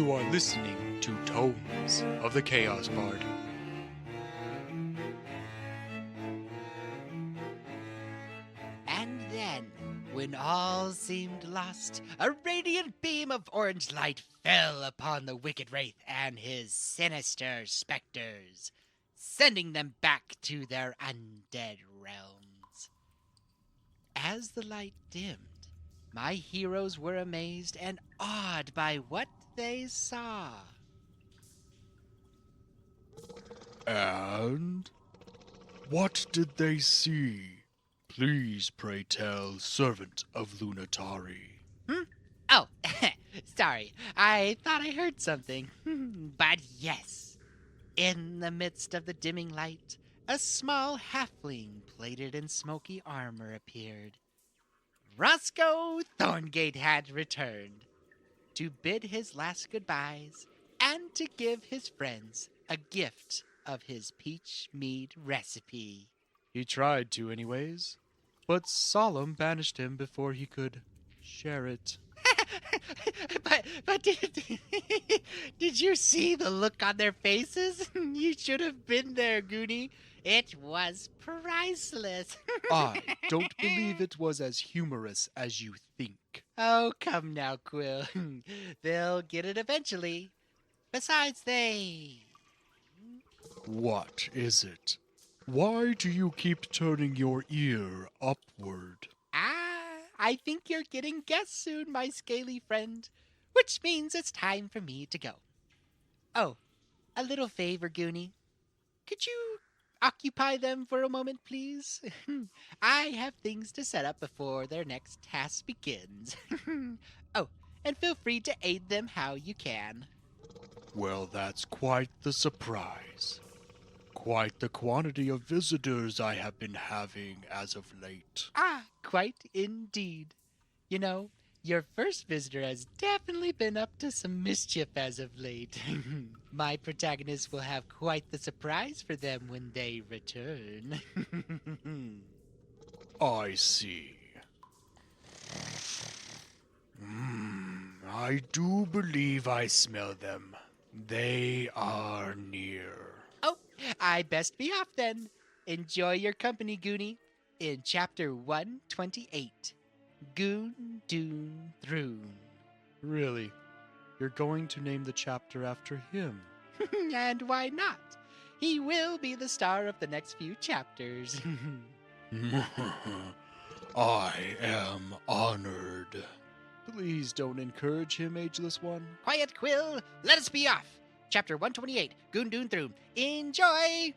You are listening to Tomes of the Chaos Bard. And then, when all seemed lost, a radiant beam of orange light fell upon the wicked Wraith and his sinister specters, sending them back to their undead realms. As the light dimmed, my heroes were amazed and awed by what they saw. And what did they see? Please pray tell, servant of Lunatari. Oh, sorry. I thought I heard something. But yes, in the midst of the dimming light, a small halfling plated in smoky armor appeared. Roscoe Thorngate had returned to bid his last goodbyes and to give his friends a gift of his peach mead recipe. He tried to anyways, but Solemn banished him before he could share it. but did you see the look on their faces? You should have been there, Goonie. It was priceless. I don't believe it was as humorous as you think. Oh, come now, Quill. They'll get it eventually. Besides, What is it? Why do you keep turning your ear upward? I think you're getting guests soon, my scaly friend, which means it's time for me to go. Oh, a little favor, Goonie. Could you occupy them for a moment, please? I have things to set up before their next task begins. Oh, and feel free to aid them how you can. Well, that's quite the surprise. Quite the quantity of visitors I have been having as of late. Quite indeed. You know, your first visitor has definitely been up to some mischief as of late. My protagonists will have quite the surprise for them when they return. I see. I do believe I smell them. They are near. Oh, I best be off then. Enjoy your company, Goonie. In Chapter 128, Goon, Dune, Thrune. Really? You're going to name the chapter after him? And why not? He will be the star of the next few chapters. I am honored. Please don't encourage him, ageless one. Quiet, Quill. Let us be off. Chapter 128, Goon, Dune, Thrune. Enjoy!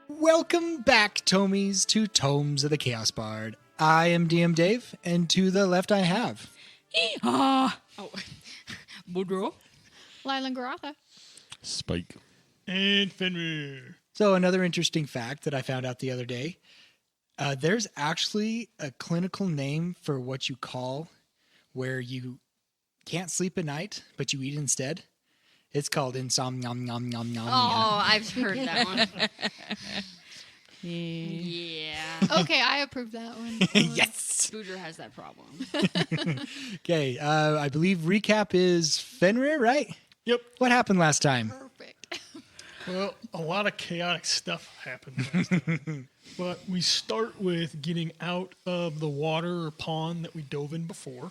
Welcome back, Tomies, to Tomes of the Chaos Bard. I am DM Dave, and to the left I have... Oh, Boudreaux. Lylan Garotha. Spike. And Fenrir. So another interesting fact that I found out the other day, there's actually a clinical name for what you call where you can't sleep at night, but you eat instead. It's called insomnia. Oh, I've heard that one. Yeah. Okay, I approve that one. Yes! Boudreaux has that problem. Okay, I believe recap is Fenrir, right? Yep. What happened last time? Perfect. Well, a lot of chaotic stuff happened last time. But we start with getting out of the water or pond that we dove in before.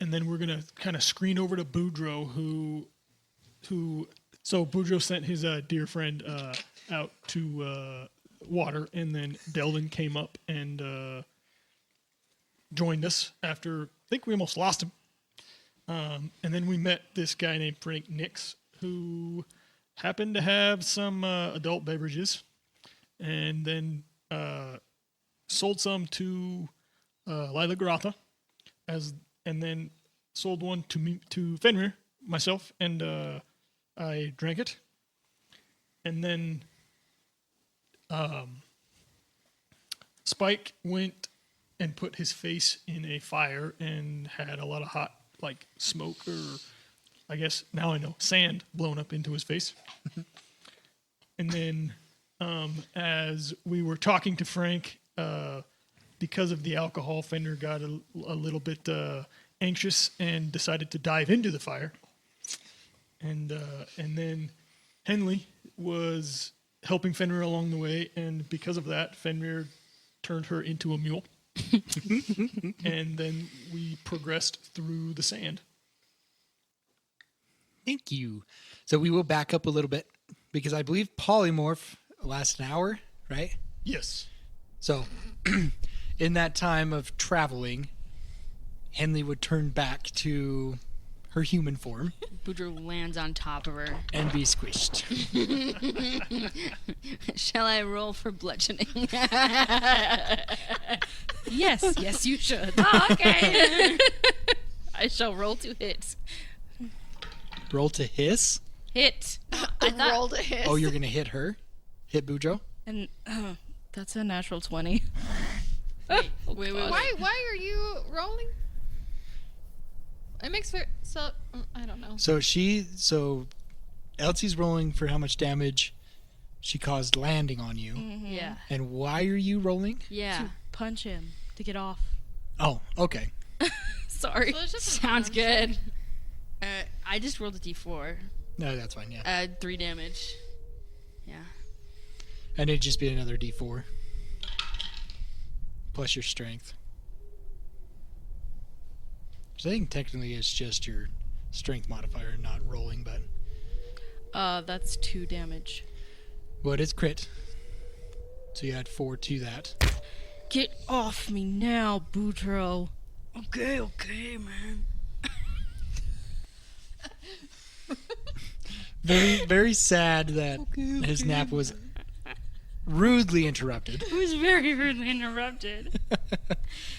And then we're going to kind of screen over to Boudreaux, so Boudreaux sent his dear friend out to water, and then Delvin came up and joined us after, I think we almost lost him. And then we met this guy named Frank Nix, who happened to have some adult beverages, and then sold some to Lila Garotha, and then sold one to Fenrir, myself, and I drank it. And then Spike went and put his face in a fire and had a lot of hot, like, smoke, or I guess now I know, sand blown up into his face. And then as we were talking to Frank, because of the alcohol, Fenrir got a little bit anxious and decided to dive into the fire. And then Henley was helping Fenrir along the way, and because of that, Fenrir turned her into a mule. And then we progressed through the sand. Thank you. So we will back up a little bit because I believe polymorph lasts an hour, right? Yes. So in that time of traveling, Henley would turn back to her human form Boudreaux lands on top of her. and be squished. Shall I roll for bludgeoning? Yes, you should. Oh, okay. I shall roll to hit. Roll to hiss. Hit. I thought- Rolled a hit. Oh, you're going to hit her? Hit Boudreaux? And that's a natural 20. wait. Why are you rolling? It makes for so I don't know. So Elsie's rolling for how much damage she caused landing on you. Yeah. And why are you rolling? Yeah. To punch him to get off. Oh, okay. Sorry. So it's just an Sounds arm good. I just rolled a d4. No, that's fine, yeah. 3 damage. Yeah. And it'd just be another d4. Plus your strength. So I think technically it's just your strength modifier, not rolling, but... That's 2 damage. Well, it is crit. So you add 4 to that. Get off me now, Boudreaux. Okay, man. Very, very sad that his nap was rudely interrupted. It was very rudely interrupted.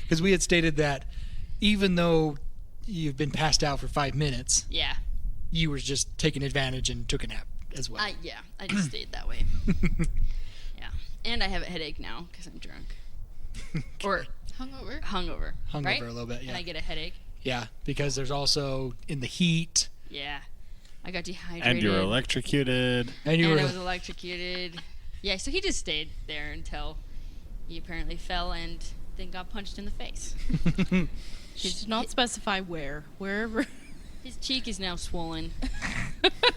Because we had stated that even though you've been passed out for 5 minutes, Yeah. you were just taking advantage and took a nap as well. I just stayed that way. Yeah. And I have a headache now because I'm drunk. Or hungover. hungover. Hung right? over a little bit, And yeah. I get a headache. Yeah, because there's also in the heat, Yeah. I got dehydrated. And you were electrocuted. and you and were I was electrocuted. Yeah, so he just stayed there until he apparently fell and then got punched in the face. She did not specify where. Wherever. His cheek is now swollen.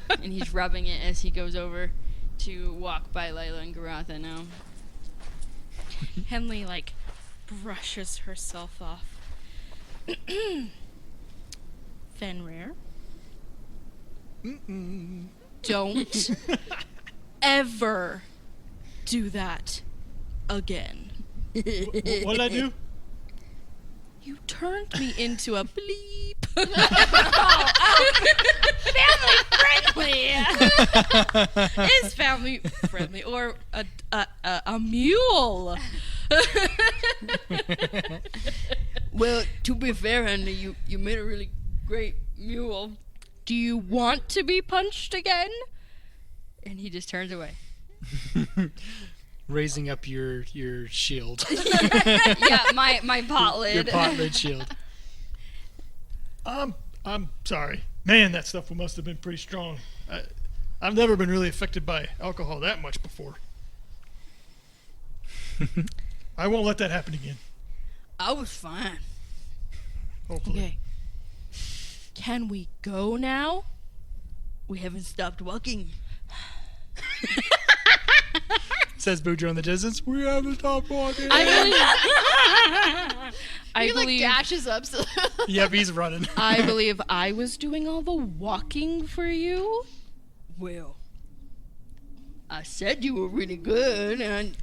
And he's rubbing it as he goes over to walk by Layla and Garatha now. Henley, brushes herself off. Fenrir. Don't ever do that again. What'd I do? You turned me into a bleep. Friendly! Is family friendly or a mule? Well, to be fair, Henry, you made a really great mule. Do you want to be punched again? And he just turns away. raising up your shield, Yeah, my pot your lid. pot lid shield. I'm sorry. Man, that stuff must have been pretty strong. I've never been really affected by alcohol that much before. I won't let that happen again. I was fine. Hopefully. Okay. Can we go now? We haven't stopped walking. Says Boudreaux in the distance. We haven't stopped walking. I He believe dashes up. So Yep, he's running. I believe I was doing all the walking for you. Well, I said you were really good, and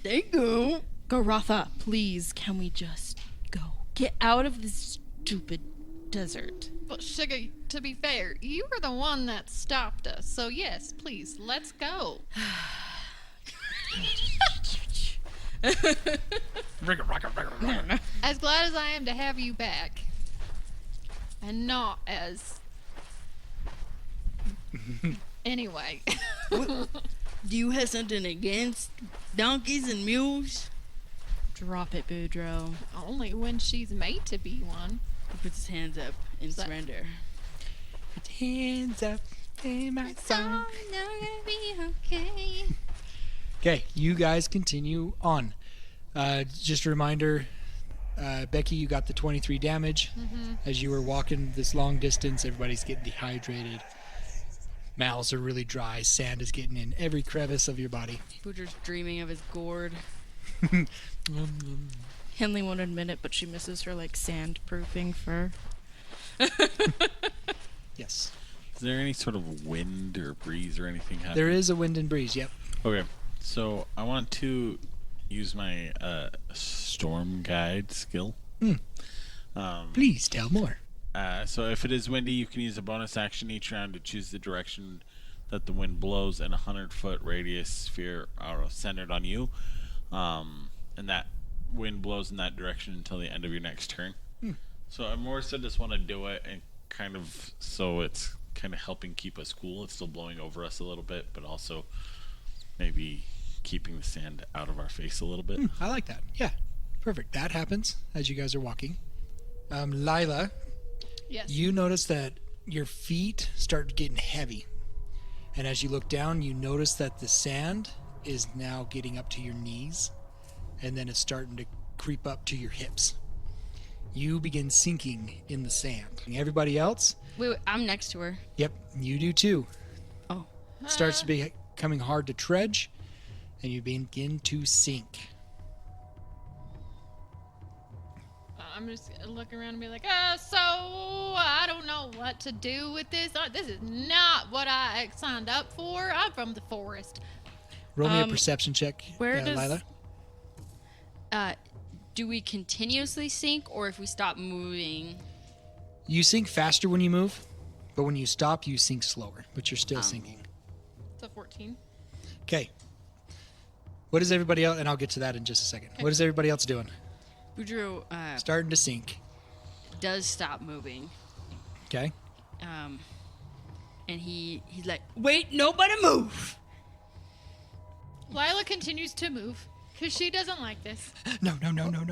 thank you. Garatha, please, can we just go? Get out of this stupid desert. but Sugar, to be fair, you were the one that stopped us. So yes, please, let's go. As glad as I am to have you back, and not as. Anyway. Do you have something against donkeys and mules? Drop it, Boudreaux. Only when she's made to be one. He puts his hands up in that- surrender. Hands up in my song. Okay. Okay, you guys continue on. Just a reminder, Becky, you got the 23 damage. As you were walking this long distance, everybody's getting dehydrated. Mouths are really dry. Sand is getting in every crevice of your body. Booter's dreaming of his gourd. Henley won't admit it, but she misses her like sand-proofing fur. Yes. Is there any sort of wind or breeze or anything happening? There is a wind and breeze, yep. Okay, so I want to use my storm guide skill. Please tell more. So if it is windy, you can use a bonus action each round to choose the direction that the wind blows in a 100-foot radius sphere centered on you. And that wind blows in that direction until the end of your next turn. So I more so just want to do it and kind of so it's kind of helping keep us cool. It's still blowing over us a little bit, but also maybe keeping the sand out of our face a little bit. I like that. Yeah, perfect. That happens as you guys are walking. Lila, Yes. you notice that your feet start getting heavy. And as you look down, you notice that the sand is now getting up to your knees. And then it's starting to creep up to your hips. You begin sinking in the sand. Everybody else? Wait, I'm next to her. Yep, you do too. Oh. Starts to be becoming hard to trudge, and you begin to sink. I'm just looking around and be like, so I don't know what to do with this. This is not what I signed up for. I'm from the forest. Roll me a perception check, where does- Lila. Do we continuously sink, or if we stop moving? You sink faster when you move, but when you stop, you sink slower, but you're still sinking. It's a 14. Okay. What is everybody else? And I'll get to that in just a second. What is everybody else doing? Boudreaux Starting to sink. does stop moving. Okay. And he's like, wait, nobody move. Lila continues to move because she doesn't like this. No.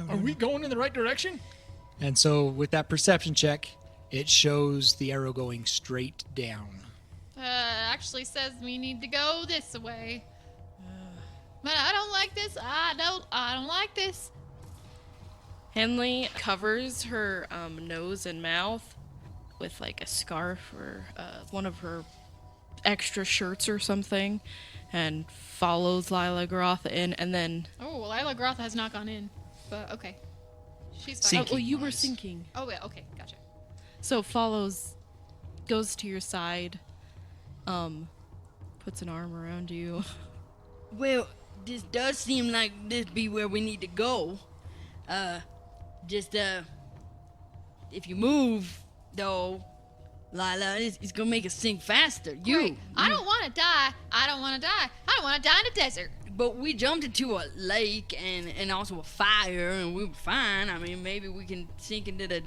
Are we going in the right direction? And so with that perception check, it shows the arrow going straight down. Actually says we need to go this way. But I don't like this. I don't like this. Henley covers her nose and mouth with like a scarf or one of her extra shirts or something, and follows Lila Garotha in, and then... Oh, well, Lila Grotha has not gone in. But, okay. She's fine. Sinking. Oh, you were wise. sinking. Oh, yeah, okay, gotcha. So follows, goes to your side, puts an arm around you. Well, this does seem like this be where we need to go. If you move, though, Lila, it's gonna make us sink faster. Great. I don't want to die. I don't want to die. I don't want to die in a desert. But we jumped into a lake and also a fire, and we were fine. I mean, maybe we can sink into the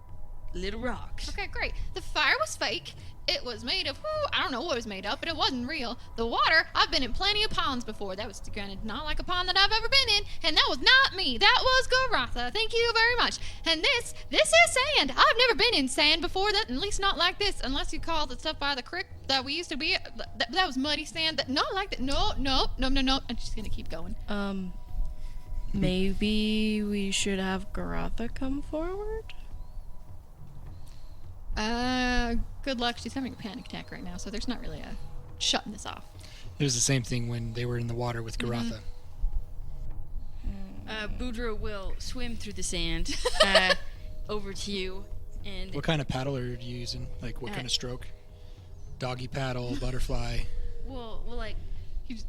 little rocks. Okay, great. The fire was fake. It was made of, I don't know what it was made of, but it wasn't real. The water, I've been in plenty of ponds before. That was, granted, not like a pond that I've ever been in, and that was not me. That was Garotha. Thank you very much. And this is sand. I've never been in sand before, that at least not like this, unless you call the stuff by the creek that we used to be, that was muddy sand. That not like that. No. I'm just gonna keep going. Maybe we should have Garotha come forward? Good luck. She's having a panic attack right now, so there's not really a shutting this off. It was the same thing when they were in the water with Garotha. Boudreaux will swim through the sand over to you, and What kind of paddle are you using? Like, what kind of stroke? Doggy paddle, butterfly, we'll like He's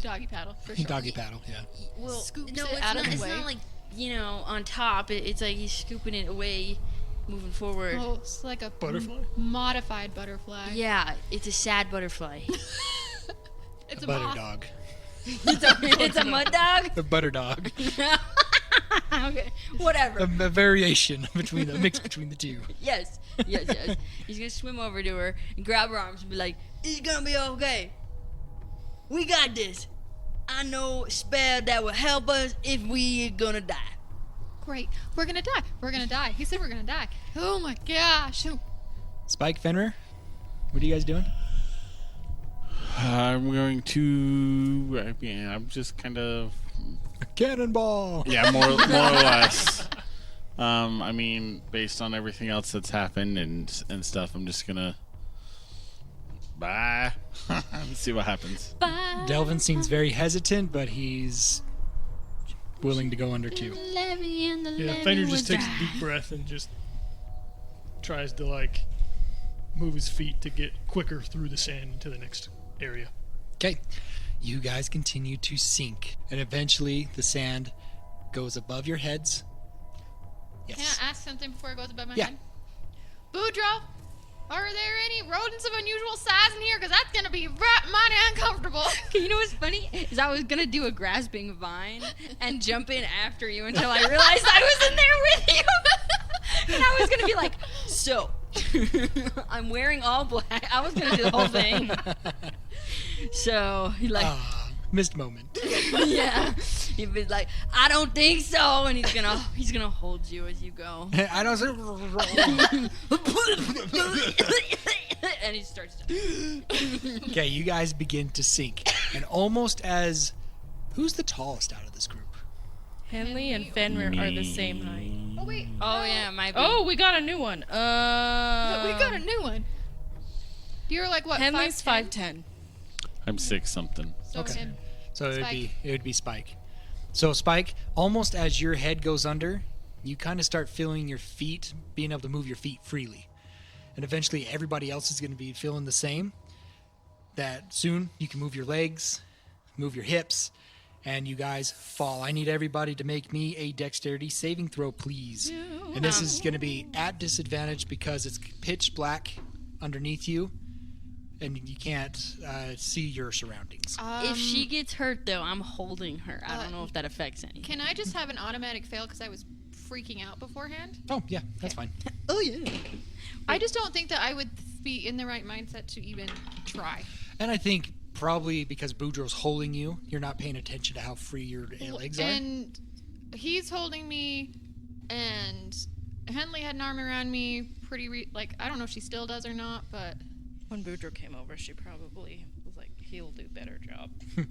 doggy paddle for sure. doggy paddle, yeah. we'll Scoops no, it it's out of not. the It's way. not like on top. It's like he's scooping it away, moving forward. Oh, it's like a Butterfly? modified butterfly. Yeah, it's a sad butterfly. It's A a butter moth. dog. It's a mud dog. A butter dog. Okay, whatever. a variation between a mix between the two. Yes. He's gonna swim over to her and grab her arms and be like, "It's gonna be okay. We got this. I know a spell that will help us if we gonna die." Great. We're gonna die. We're gonna die. He said we're gonna die. Oh my gosh. Spike, Fenrir, what are you guys doing? I'm going to. I'm just kind of. A cannonball. Yeah, more or less. I mean, based on everything else that's happened and stuff, I'm just gonna bye. See what happens. Delvin seems very hesitant, but he's willing to go under too. Yeah, Fener just takes a deep breath and just tries to like move his feet to get quicker through the sand into the next area. Okay, you guys continue to sink, and eventually the sand goes above your heads. Can Yes. I ask something before it goes above my Yeah. head? Boudreaux, are there any rodents of unusual size in here? Because that's going to be mighty uncomfortable. Okay, you know what's funny? Is I was gonna do a grasping vine and jump in after you until I realized I was in there with you. And I was gonna be like, so I'm wearing all black. I was gonna do the whole thing. So he like Missed moment. yeah. He'd be like, I don't think so, and he's gonna hold you as you go. I don't. And he starts to Okay, you guys begin to sink, and almost as who's the tallest out of this group? Henley and Fenrir are the same height. Oh, wait. Oh yeah, might be. Oh, we got a new one. We got a new one. You're like, what, Henley's 5'10"? 5'10". I'm 6 something. So Okay. him. So Spike. it would be Spike. So Spike, almost as your head goes under, you kind of start feeling your feet, being able to move your feet freely, and eventually everybody else is going to be feeling the same. That soon you can move your legs, move your hips, and you guys fall. I need everybody to make me a dexterity saving throw, please. And this is going to be at disadvantage because it's pitch black underneath you, and you can't see your surroundings. If she gets hurt though, I'm holding her. I don't know if that affects anything. Can I just have an automatic fail because I was freaking out beforehand? Oh, yeah, that's fine. Oh yeah. I just don't think that I would be in the right mindset to even try. And I think probably because Boudreaux's holding you, you're not paying attention to how free your legs are. And he's holding me, and Henley had an arm around me like, I don't know if she still does or not, but When Boudreaux came over, she probably was like, he'll do a better job. Good.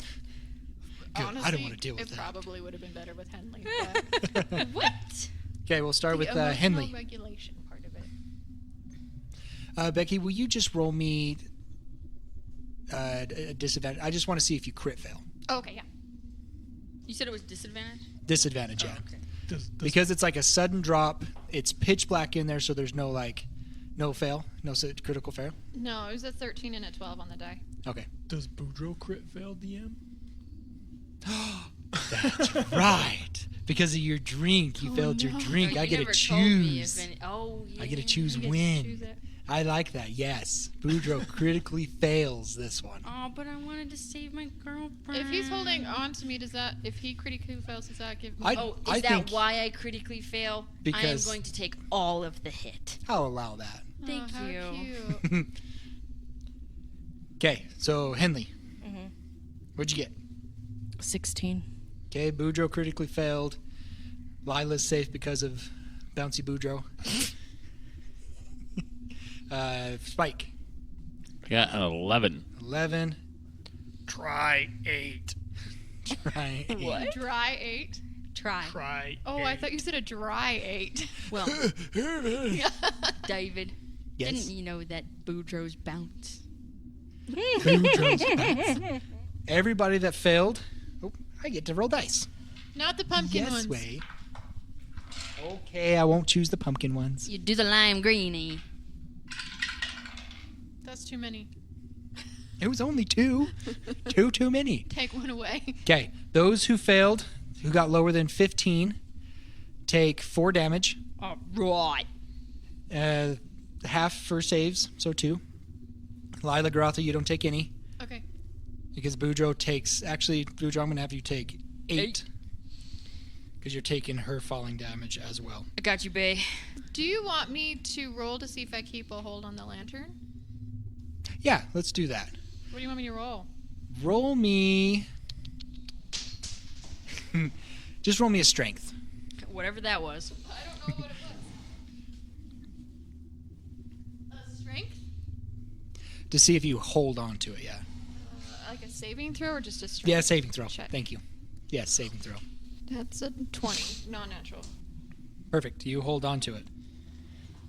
honestly, I don't want to deal with it that. probably would have been better with Henley. But What? Okay, we'll start with the emotional Henley. regulation part of it. Becky, will you just roll me a disadvantage? I just want to see if you crit fail. Okay, yeah. You said it was disadvantage? Disadvantage, Oh, yeah. okay. Does Because it's like a sudden drop. It's pitch black in there, so there's no fail, critical fail. No, it was a 13 and a 12 on the die. Okay, does Boudreaux crit fail DM? that's right. Because of your drink, you failed your drink. Oh, I you get to never told me choose. if any- oh, yeah. I get to choose You get to when. choose it. I like that. Yes, Boudreaux critically fails this one. Oh, but I wanted to save my girlfriend. If he's holding on to me, if he critically fails, does that give me... Oh, I is that think why I critically fail? I am Because- going to take all of the hit. I'll allow that. Thank how you. cute. Okay, so Henley, Mhm. what'd you get? 16. Okay, Boudreaux critically failed. Lila's safe because of bouncy Boudreaux. Spike, I got an 11. 11. Try 8. Try 8. What? Dry 8? Try. Try. Oh, I thought you said a dry 8. Well, David, Yes. didn't you know that Boudreaux's bounce? Boudreaux's bounce. Everybody that failed, I get to roll dice. Not the pumpkin yes, ones. way. Okay, I won't choose the pumpkin ones. You do the lime greenie. That's too many. It was only 2. 2 too many. Take one away. Okay, those who failed, who got lower than 15, take 4 damage. All right. Half for saves, so 2. Lila Grotha, you don't take any. Okay. Because Boudreaux takes... Actually, Boudreaux, I'm going to have you take 8. Because you're taking her falling damage as well. I got you, bae. Do you want me to roll to see if I keep a hold on the lantern? Yeah, let's do that. What do you want me to roll? Roll me... Just roll me a strength. Whatever that was. I don't know what it was. Strength? To see if you hold on to it, yeah. Like a saving throw or just a strength? Yeah, saving throw. Check. Thank you. Yes, saving throw. That's a 20. Non-natural. Perfect. You hold on to it.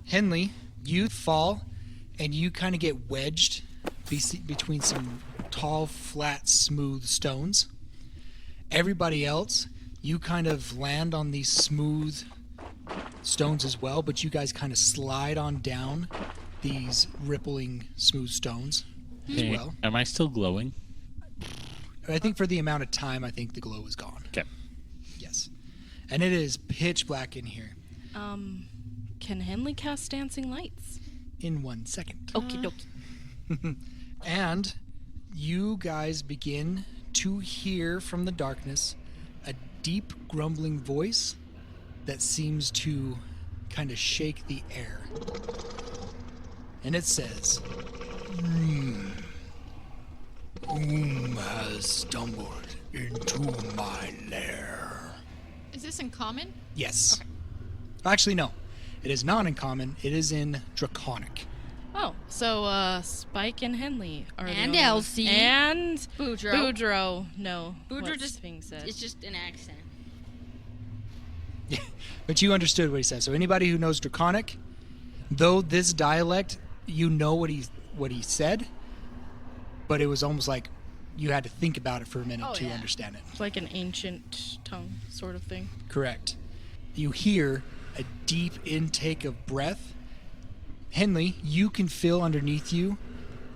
Henley, you fall and you kind of get wedged between some tall, flat, smooth stones. Everybody else, you kind of land on these smooth stones as well, but you guys kind of slide on down these rippling, smooth stones as Hey, well. am I still glowing? I think for the amount of time, I think the glow is gone. Okay. Yes. And it is pitch black in here Can Henley cast dancing lights? in 1 second. Okie dokie. And you guys begin to hear from the darkness a deep grumbling voice that seems to kind of shake the air. And it says, Whom has stumbled into my lair? Is this in common? yes. Actually, no. It is not in common. It is in Draconic. Oh, so Spike and Henley are And the only- Elsie. and Boudreaux. Boudreaux. No, Boudreaux what's just being said. It's just an accent. But you understood what he said. So anybody who knows Draconic, though this dialect, you know what he said, but it was almost like you had to think about it for a minute to understand it. It's like an ancient tongue sort of thing. Correct. You hear a deep intake of breath. Henley, you can feel underneath you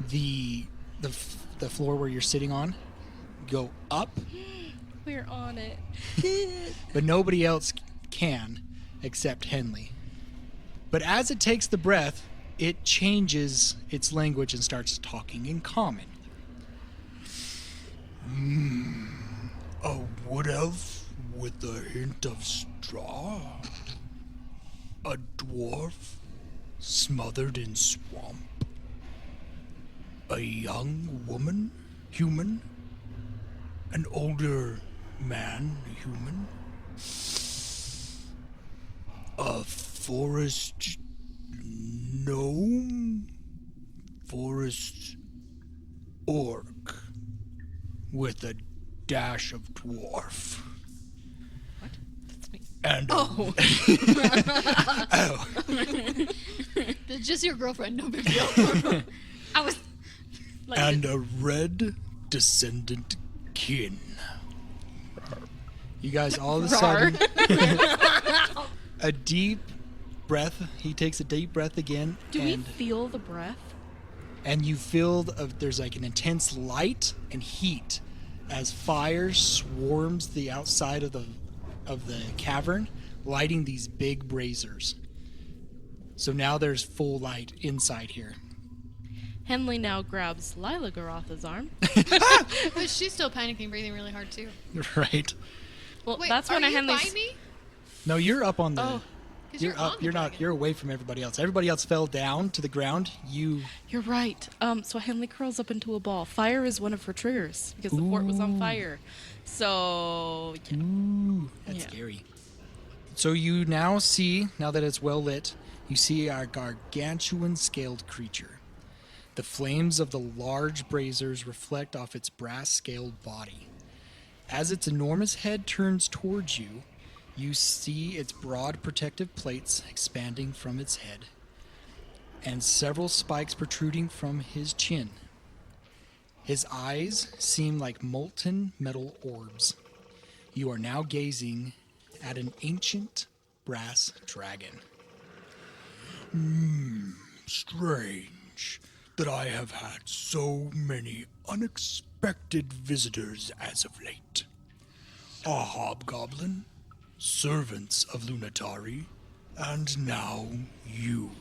the floor where you're sitting on go up, We're on it. but nobody else can except Henley. But as it takes the breath, it changes its language and starts talking in common. A wood elf with a hint of straw? A dwarf smothered in swamp? A young woman, human? An older man, human? A forest gnome? Forest orc with a dash of dwarf? That's me. And Oh. That's just your girlfriend, no big deal. I was like, and a red descendant kin. You guys all of a sudden, a deep breath. He takes a deep breath again, Do we and feel the breath? you feel there's like an intense light and heat as fire swarms the outside of the cavern, lighting these big braziers. So now there's full light inside here. Henley now grabs Lila Garotha's arm. But she's still panicking, breathing really hard too. Right? Well, Wait, that's are when you Henley's. by me? No, you're up on the. Oh. 'Cause You're on up. the You're not. dragon. You're away from everybody else. Everybody else fell down to the ground. You. You're right. So Henley curls up into a ball. Fire is one of her triggers because the fort was on fire. So yeah. Ooh, that's Yeah. scary. So you now see, now that it's well lit, you see our gargantuan scaled creature. The flames of the large braziers reflect off its brass scaled body. As its enormous head turns towards you, you see its broad protective plates expanding from its head, and several spikes protruding from his chin. His eyes seem like molten metal orbs. You are now gazing at an ancient brass dragon. Strange that I have had so many unexpected visitors as of late. A hobgoblin, servants of Lunatari, and now you.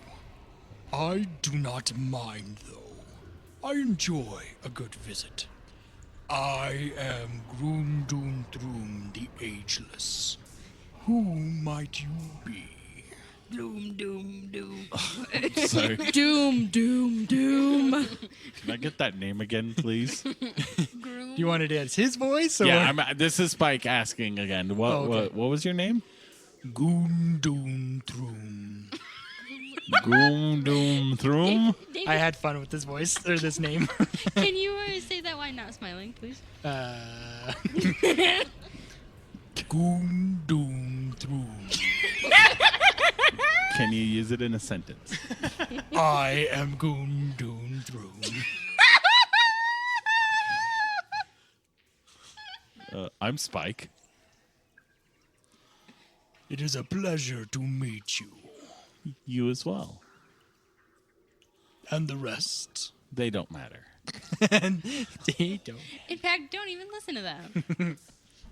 I do not mind, though. I enjoy a good visit. I am Dune Thrune the Ageless. Who might you be? doom, doom, doom. Sorry. Doom, doom, doom. Can I get that name again, please? You wanted it as his voice? Or Yeah, this is Spike asking again. What, Oh, okay. what was your name? Goon Dune Thrune. Goon Doom Throom? I had fun with this voice, or this name. Can you say that while not smiling, please? Goon Dune Thrune. Can you use it in a sentence? I am Goon, Dune, Thrune. I'm Spike. It is a pleasure to meet you. You as well. And the rest. They don't matter. They don't. In fact, don't even listen to them.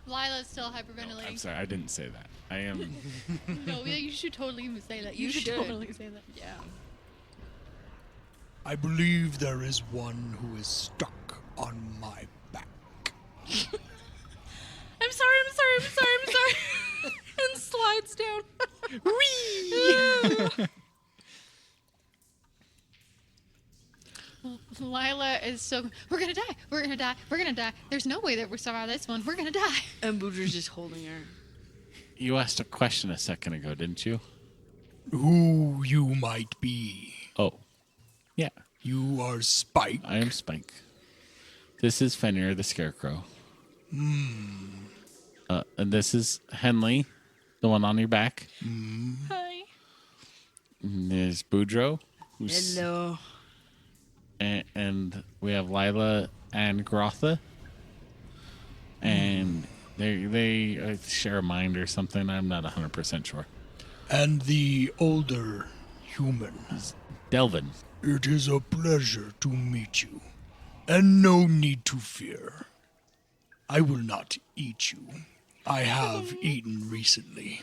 Lila's still I'm hyperventilating. sorry, I didn't say that. I am. No, you should totally even say that. You should. totally say that. Yeah. I believe there is one who is stuck on my back. I'm sorry. And slides down. Lila is so. We're gonna die. We're gonna die. We're gonna die. There's no way that we survive this one. We're gonna die. And Boudreaux's just holding her. You asked a question a second ago, didn't you? Who you might be. Oh. Yeah. You are Spike. I am Spike. This is Fenrir the Scarecrow. And this is Henley, the one on your back. Hi. And there's Boudreaux. Hello. And we have Lila and Grotha. And they share a mind or something. I'm not 100% sure. And the older human. Delvin. It is a pleasure to meet you. And no need to fear. I will not eat you. I have eaten recently.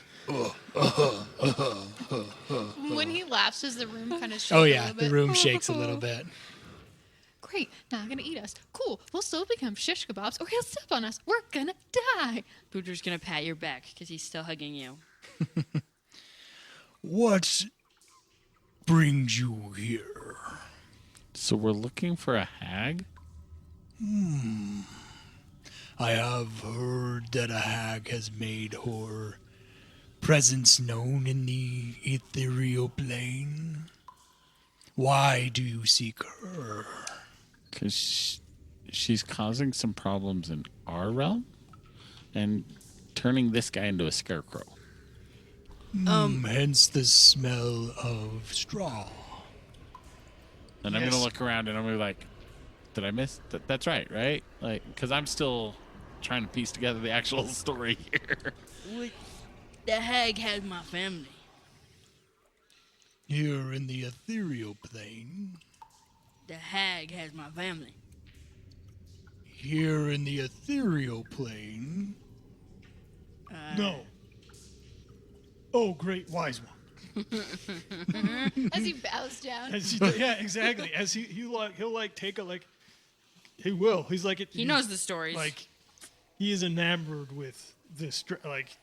When he laughs, does the room kind of shake Oh a yeah, little the bit? room shakes a little bit. Great, not gonna eat us. Cool, we'll still become shish kebabs, or he'll step on us. We're gonna die. Boudreaux's gonna pat your back because he's still hugging you. What brings you here? So we're looking for a hag? I have heard that a hag has made her presence known in the ethereal plane. Why do you seek her? Because she's causing some problems in our realm and turning this guy into a scarecrow. Hence the smell of straw. And I'm going to look around and I'm going to be like, did I miss? That's right? Like, because I'm still trying to piece together the actual story here. The hag has my family. Here in the ethereal plane. The hag has my family. Here in the ethereal plane. No. Oh, great wise one. As he bows down. As he, yeah, exactly. As he'll like take a like. He will. He's like He knows the stories. Like he is enamored with this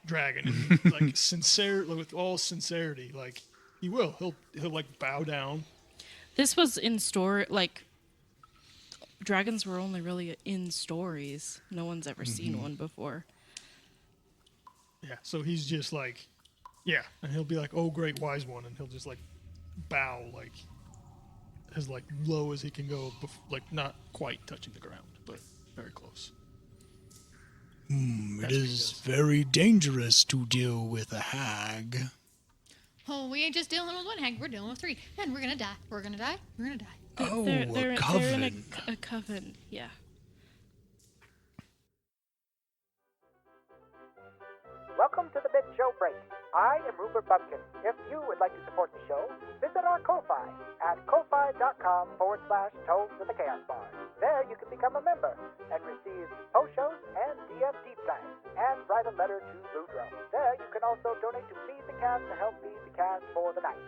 dragon, and, like sincere, with all sincerity. Like he will. He'll like bow down. This was in story. Like dragons were only really in stories. No one's ever seen one before. Yeah. So he's just like, yeah, and he'll be like, "Oh, great wise one," and he'll just like bow like as like low as he can go, like not quite touching the ground, but very close. It is very dangerous to deal with a hag. Oh, we ain't just dealing with one hag, we're dealing with three. And we're gonna die. We're gonna die. We're gonna die. Oh, They're a in coven. a coven. Yeah. Welcome to the mid-show break. I am Rupert Bumpkin. If you would like to support the show, visit our Ko-Fi at ko-fi.com/Tones of the Chaos Bar. There you can become a member and receive post-shows and DM deep dives and write a letter to Boudreaux. There you can also donate to Feed the Cat to help feed the cat for the night.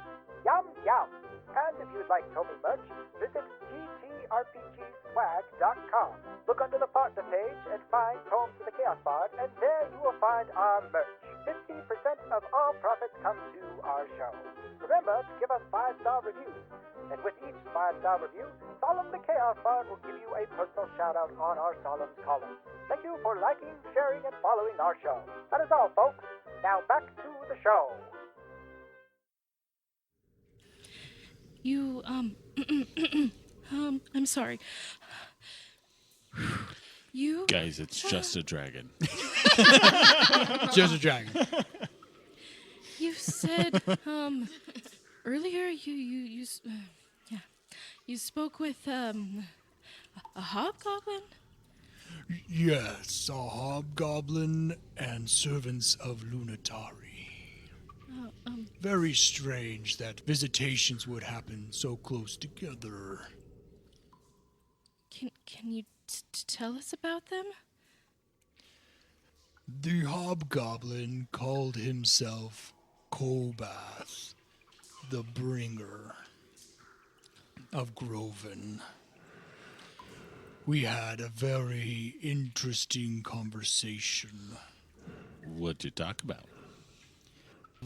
Yum, yum. And if you would like Toby merch, visit ttrpgswag.com. Look under the partner page and find Tomes of the Chaos Bard, and there you will find our merch. 50% of all profits come to our show. Remember to give us 5-star reviews. And with each 5-star review, Solemn the Chaos Bard will give you a personal shout-out on our Solemn's column. Thank you for liking, sharing, and following our show. That is all, folks. Now back to the show. You I'm sorry. You Guys, it's just a dragon. Just a dragon. You said earlier yeah, you spoke with a hobgoblin. Yes, a hobgoblin and servants of Lunatari. Very strange that visitations would happen so close together. Can you tell us about them? The hobgoblin called himself Kobath, the bringer of Groven. We had a very interesting conversation. What'd you talk about?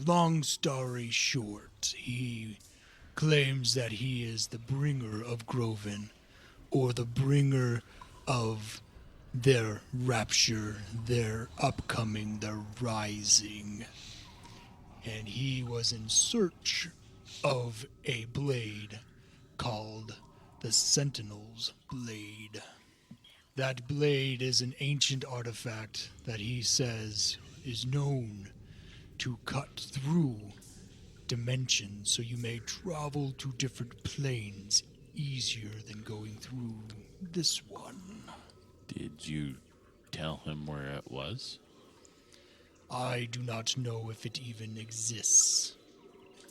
Long story short, he claims that he is the bringer of Groven, or the bringer of their rapture, their upcoming, their rising. And he was in search of a blade called the Sentinel's Blade. That blade is an ancient artifact that he says is known to cut through dimensions so you may travel to different planes easier than going through this one. Did you tell him where it was? I do not know if it even exists.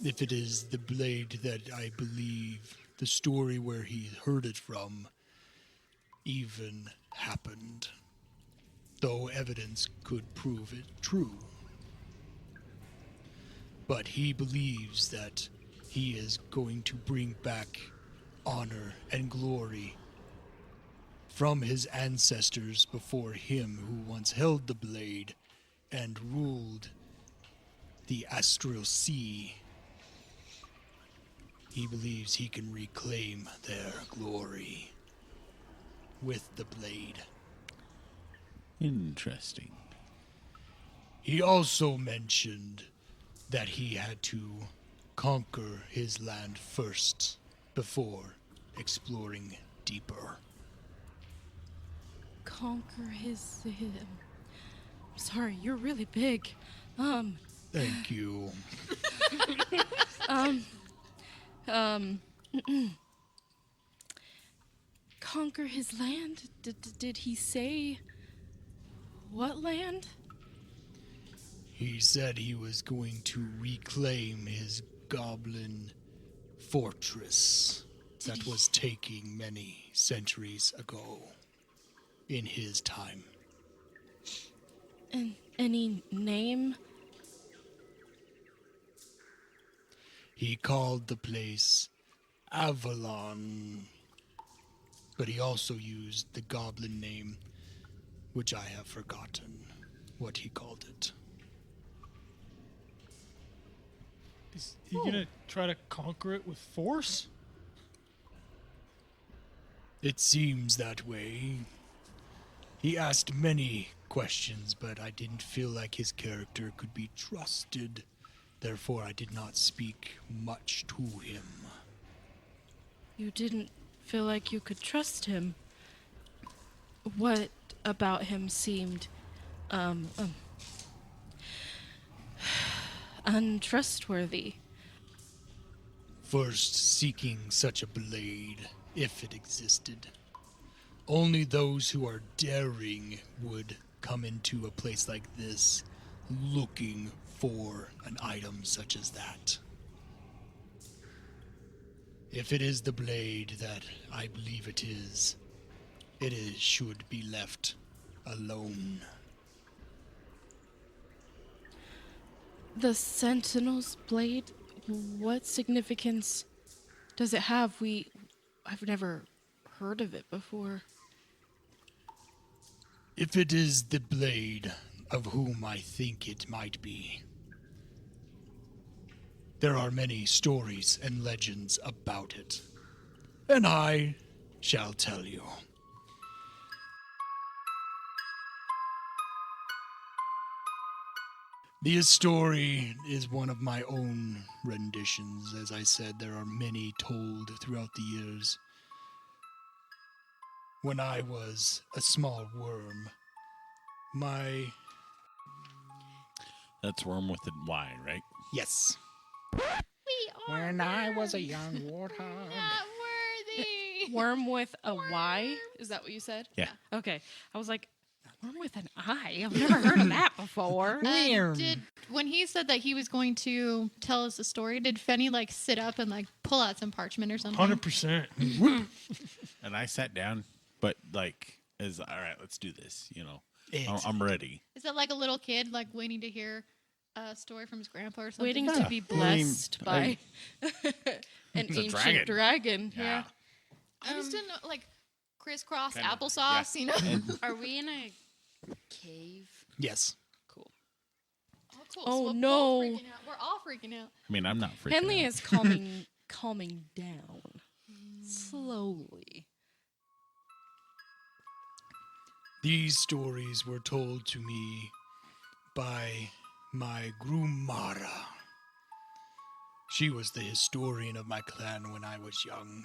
If it is the blade that I believe the story where he heard it from even happened, though evidence could prove it true. But he believes that he is going to bring back honor and glory from his ancestors before him who once held the blade and ruled the astral sea. He believes he can reclaim their glory with the blade. Interesting. He also mentioned that he had to conquer his land first before exploring deeper. Conquer his. Sorry, you're really big. Thank you. Conquer his land? Did he say what land? He said he was going to reclaim his goblin fortress that was taken many centuries ago in his time. And any name? He called the place Avalon, but he also used the goblin name, which I have forgotten what he called it. Is he gonna try to conquer it with force? It seems that way. He asked many questions, but I didn't feel like his character could be trusted. Therefore, I did not speak much to him. You didn't feel like you could trust him? What about him seemed, untrustworthy? First, seeking such a blade, if it existed. Only those who are daring would come into a place like this looking for an item such as that. If it is the blade that I believe it is should be left alone. The Sentinel's blade? What significance does it have? I've never heard of it before. If it is the blade of whom I think it might be, there are many stories and legends about it, and I shall tell you. The story is one of my own renditions. As I said, there are many told throughout the years. When I was a small worm, That's worm with a Y, right? Yes. We When I was a young warthog. Not worthy. Worm with a Y? Is that what you said? Yeah. Okay. I was like, worm with an I? I've never heard of that before. When he said that he was going to tell us a story, did Fenny like sit up and like pull out some parchment or something? 100%. And I sat down, but like, all right, let's do this. I'm ready. Is that like a little kid like waiting to hear a story from his grandpa or something? Waiting to be blessed by an It's a ancient dragon. Yeah. I just didn't know, like crisscross Kinda, applesauce, you know? Are we in a cave? Yes. Cool. Oh, cool. Oh, we're no. both freaking out. We're all freaking out. I mean, I'm not freaking Henley out. is calming down slowly. These stories were told to me by my Grumara. She was the historian of my clan when I was young,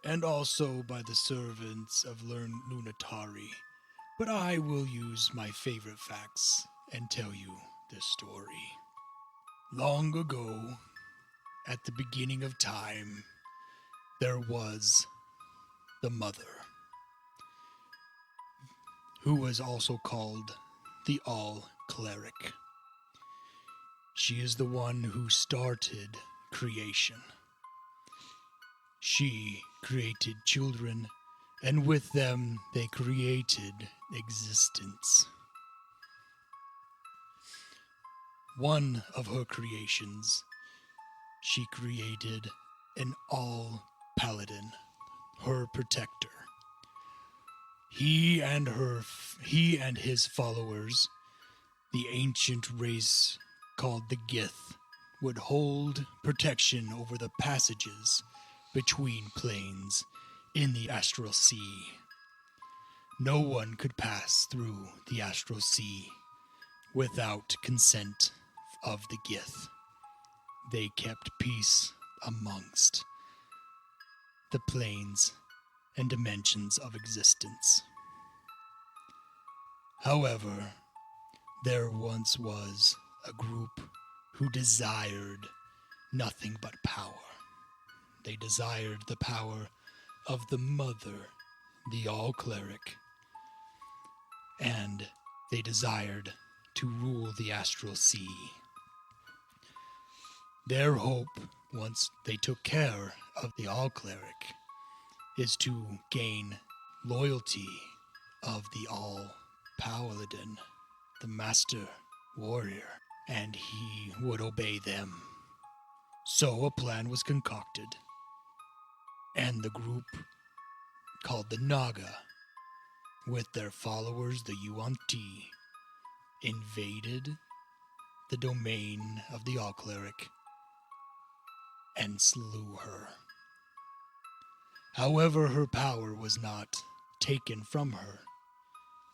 and also by the servants of Lunatari. But I will use my favorite facts and tell you this story. Long ago, at the beginning of time, there was the mother, who was also called the All-Cleric. She is the one who started creation. She created children, and with them they created existence. One of her creations, she created an all-paladin, her protector. He and his followers, the ancient race called the Gith, would hold protection over the passages between planes in the astral sea. No one could pass through the astral sea without consent of the Gith. They kept peace amongst the planes and dimensions of existence. However, there once was a group who desired nothing but power. They desired the power of the mother, the All-Cleric, and they desired to rule the astral sea. Their hope, once they took care of the All-Cleric, is to gain loyalty of the All-Paladin, the Master Warrior, and he would obey them. So a plan was concocted, and the group called the Naga, with their followers, the Yuan-Ti, invaded the domain of the All-Cleric and slew her. However, her power was not taken from her,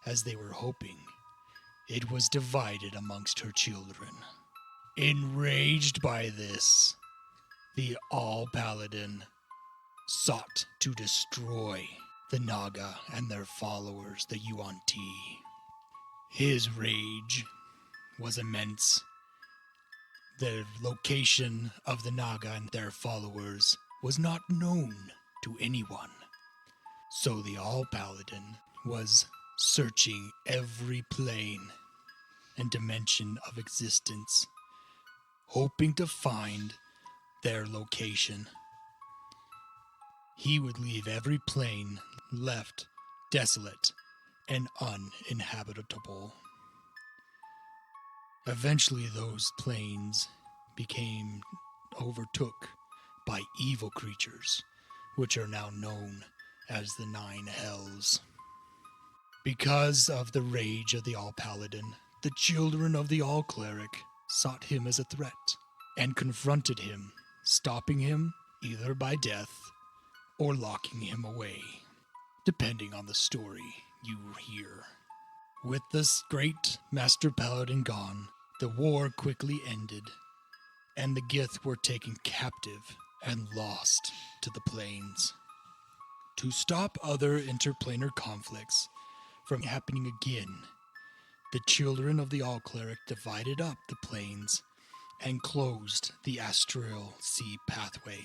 as they were hoping. It was divided amongst her children. Enraged by this, the All-Paladin sought to destroy the Naga and their followers, the Yuan-Ti. His rage was immense. The location of the Naga and their followers was not known to anyone. So the All-Paladin was searching every plane and dimension of existence, hoping to find their location. He would leave every plane left desolate and uninhabitable. Eventually, those planes became overtook by evil creatures, which are now known as the Nine Hells. Because of the rage of the All-Paladin, the children of the All-Cleric sought him as a threat and confronted him, stopping him either by death or locking him away, depending on the story you hear. With this great Master Paladin gone, the war quickly ended, and the Gith were taken captive and lost to the plains. To stop other interplanar conflicts from happening again, the children of the All-Cleric divided up the plains and closed the astral sea pathway,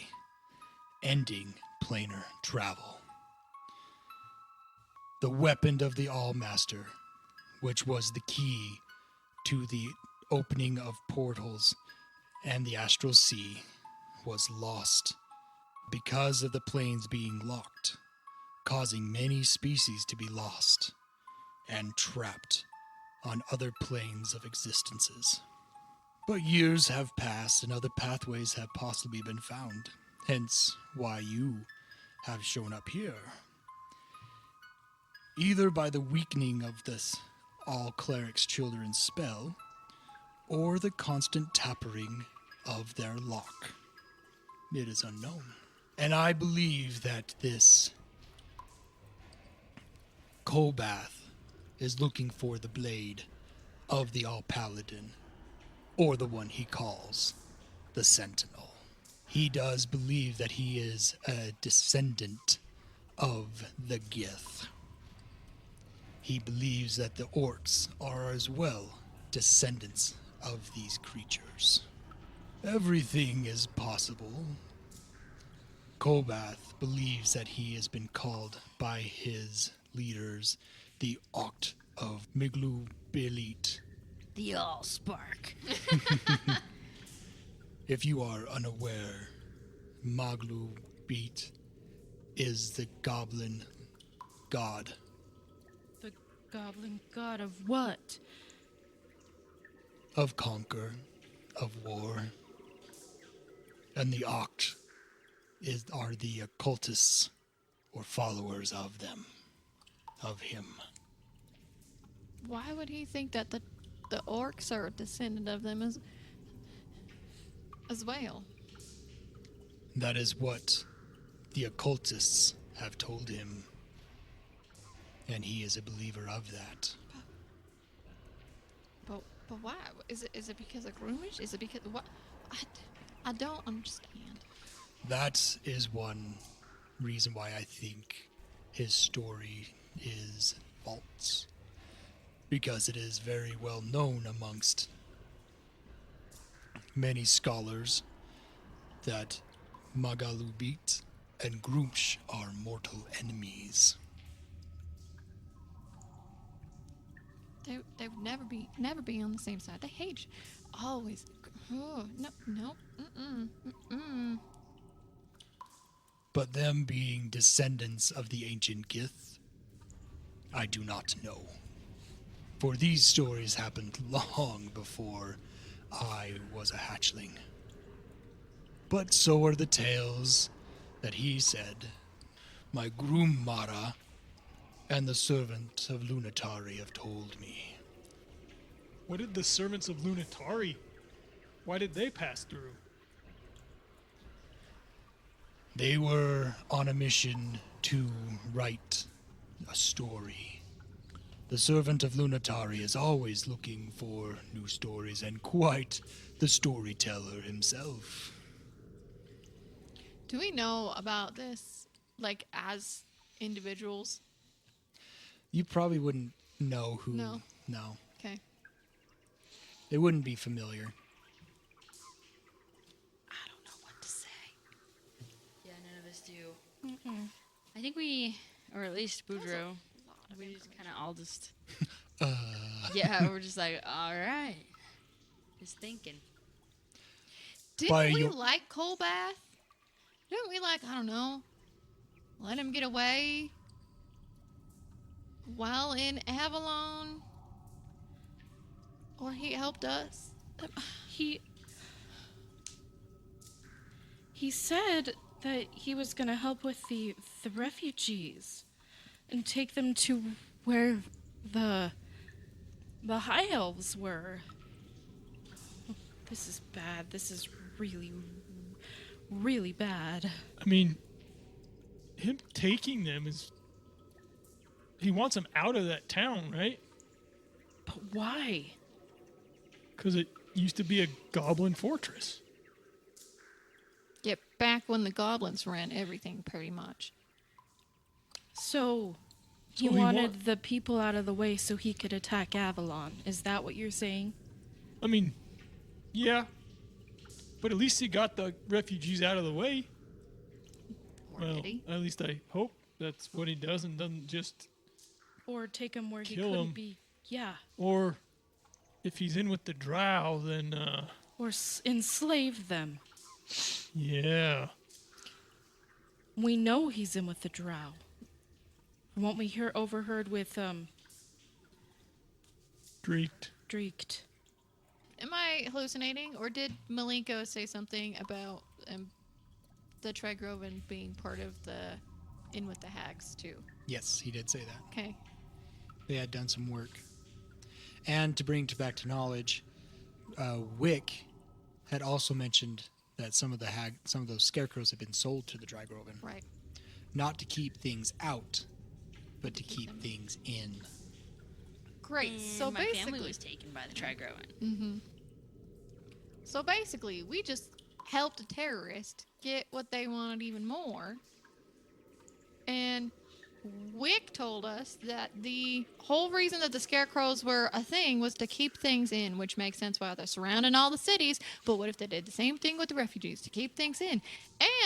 ending planar travel. The weapon of the All-Master, which was the key to the opening of portals and the astral sea, was lost because of the planes being locked, causing many species to be lost and trapped on other planes of existences. But years have passed and other pathways have possibly been found, hence why you have shown up here. Either by the weakening of this all clerics' children's spell, or the constant tappering of their lock. It is unknown. And I believe that this Kolbath is looking for the blade of the All-Paladin, or the one he calls the Sentinel. He does believe that he is a descendant of the Gith. He believes that the orcs are as well descendants of these creatures. Everything is possible. Kolbath believes that he has been called by his leaders the Oct of Miglu Belit. The Allspark. If you are unaware, Maglu Beat is the goblin god. The goblin god of what? Of conquer, of war. And the Oct are the occultists or followers of them, of him. Why would he think that the orcs are a descendant of them as well? That is what the occultists have told him, and he is a believer of that. But why? Is it because of groomage? Is it because what? I don't understand. That is one reason why I think his story is false. Because it is very well known amongst many scholars that Magalubit and Groomsh are mortal enemies. They would never be on the same side. They hate you. Always. Oh, no. Mm-mm. But them being descendants of the ancient Gith, I do not know. For these stories happened long before I was a hatchling. But so are the tales that he said my groom Mara and the servant of Lunatari have told me. What did the servants of Lunatari? Why did they pass through? They were on a mission to write a story. The servant of Lunatari is always looking for new stories and quite the storyteller himself. Do we know about this, like, as individuals? You probably wouldn't know who. No. No. Okay. It wouldn't be familiar. I don't know what to say. Yeah, none of us do. I think we, or at least Boudreaux, we just kind of all just. Yeah, we're just like, all right. Just thinking. Didn't we like Kolbath? Didn't we like, I don't know, let him get away while in Avalon? Or he helped us? He said that he was going to help with the refugees and take them to where the high elves were. This is bad. This is really, really bad. I mean, him taking them is... He wants them out of that town, right? But why? Because it used to be a goblin fortress. Yep, back when the goblins ran everything, pretty much. So, he wanted the people out of the way so he could attack Avalon. Is that what you're saying? I mean, yeah. But at least he got the refugees out of the way. Or Well, did he? at least I hope that's what he does and doesn't just... Or take him where he Kill couldn't him. be. Yeah. Or if he's in with the drow, then, Or enslave them. yeah. We know he's in with the drow. From what we overheard with, Dreeked. Dreeked. Am I hallucinating, or did Malenko say something about the Trigroven being part of the In with the Hags too? Yes, he did say that. Okay. They had done some work. And to bring back to knowledge, Wick had also mentioned that some of those scarecrows had been sold to the Drygroven. Right. Not to keep things out, but to keep things in. Great. So my basically, family was taken by the Trigroven. Mm-hmm. So basically, we just helped a terrorist get what they wanted even more. And Wick told us that the whole reason that the scarecrows were a thing was to keep things in, which makes sense why they're surrounding all the cities. But what if they did the same thing with the refugees to keep things in?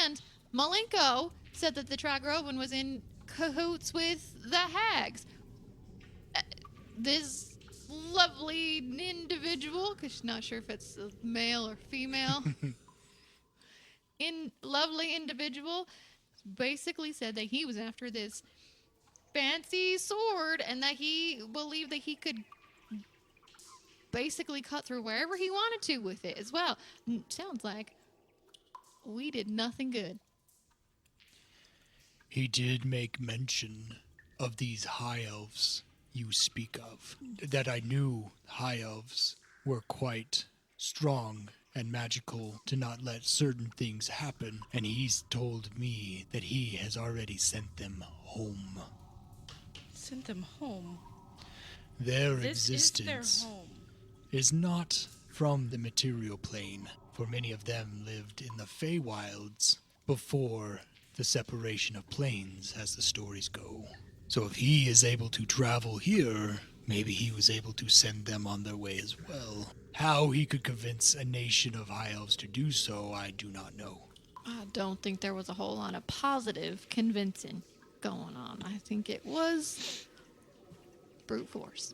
And Malenko said that the Trigroven was in cahoots with the hags. This lovely individual, because she's not sure if it's a male or female, lovely individual basically said that he was after this fancy sword and that he believed that he could basically cut through wherever he wanted to with it as well. Sounds like we did nothing good. He did make mention of these high elves you speak of. That I knew high elves were quite strong and magical to not let certain things happen, and he's told me that he has already sent them home. Sent them home. Their This existence is their home. is not from the material plane, for many of them lived in the Feywilds before the separation of planes, as the stories go. So if he is able to travel here, maybe he was able to send them on their way as well. How he could convince a nation of high elves to do so, I do not know. I don't think there was a whole lot of positive convincing going on. I think it was brute force.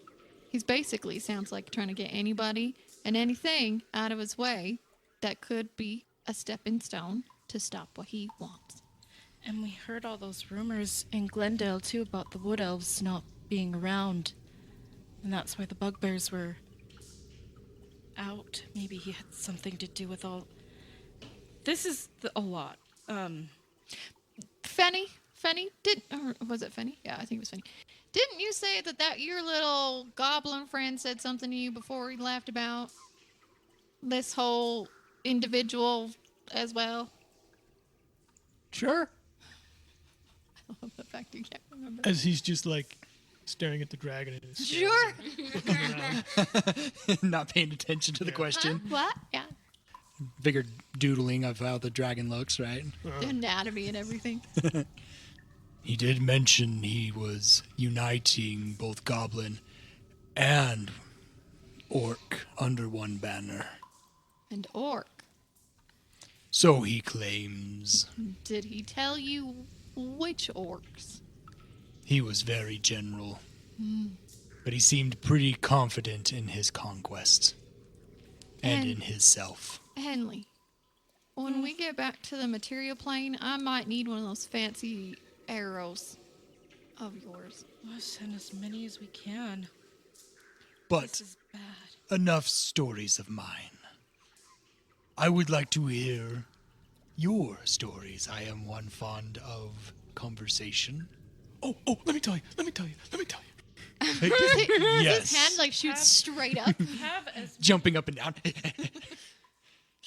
He's basically sounds like trying to get anybody and anything out of his way that could be a stepping stone to stop what he wants. And we heard all those rumors in Glendale, too, about the wood elves not being around. And that's why the bugbears were out. Maybe he had something to do with all... This is a lot. Fenny did, or was it Fenny? Yeah, I think it was Fenny. Didn't you say that your little goblin friend said something to you before he left about this whole individual as well? Sure. I love the fact you can't remember. As he's just like staring at the dragon in his scales Sure. and looking around. Not paying attention to the question. What? Yeah. Figured doodling of how the dragon looks, right? The anatomy and everything. He did mention he was uniting both goblin and orc under one banner. And orc. So he claims. Did he tell you which orcs? He was very general. But he seemed pretty confident in his conquest. And And- in his self. Henley, when we get back to the material plane, I might need one of those fancy arrows of yours. Let's send as many as we can. But This is bad. enough stories of mine. I would like to hear your stories. I am one fond of conversation. Oh, let me tell you. Yes. His hand like shoots straight up. Have as Jumping up and down.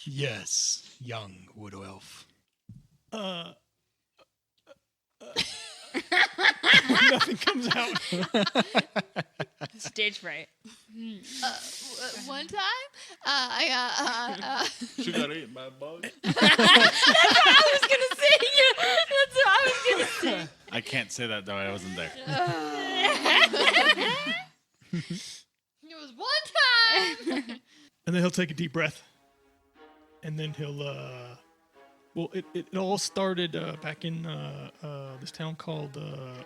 Yes, young wood elf. Nothing comes out. Stage fright. One time, She got eaten by a bug. I can't say that though. I wasn't there. it was one time. And then he'll take a deep breath. and then he'll well, it all started back in this town called I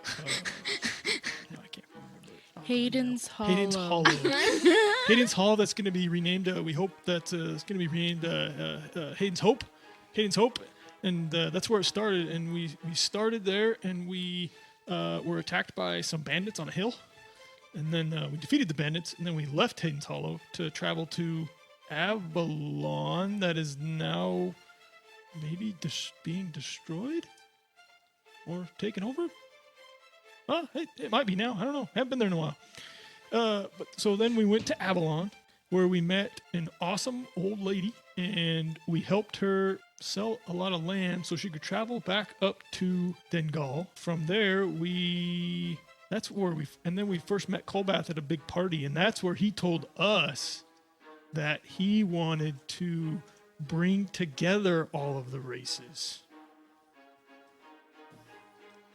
can't remember. Hayden's Hollow. Hayden's Hollow. Hayden's Hall. That's going to be renamed. We hope that it's going to be renamed Hayden's Hope. Hayden's Hope, and that's where it started. And we started there, and we were attacked by some bandits on a hill, and then we defeated the bandits, and then we left Hayden's Hollow to travel to Avalon. That is now maybe being destroyed or taken over. It might be now. I don't know. Haven't been there in a while. But so then we went to Avalon, where we met an awesome old lady, and we helped her sell a lot of land so she could travel back up to Dengal. From there, and then we first met Colbath at a big party, and that's where he told us that he wanted to bring together all of the races.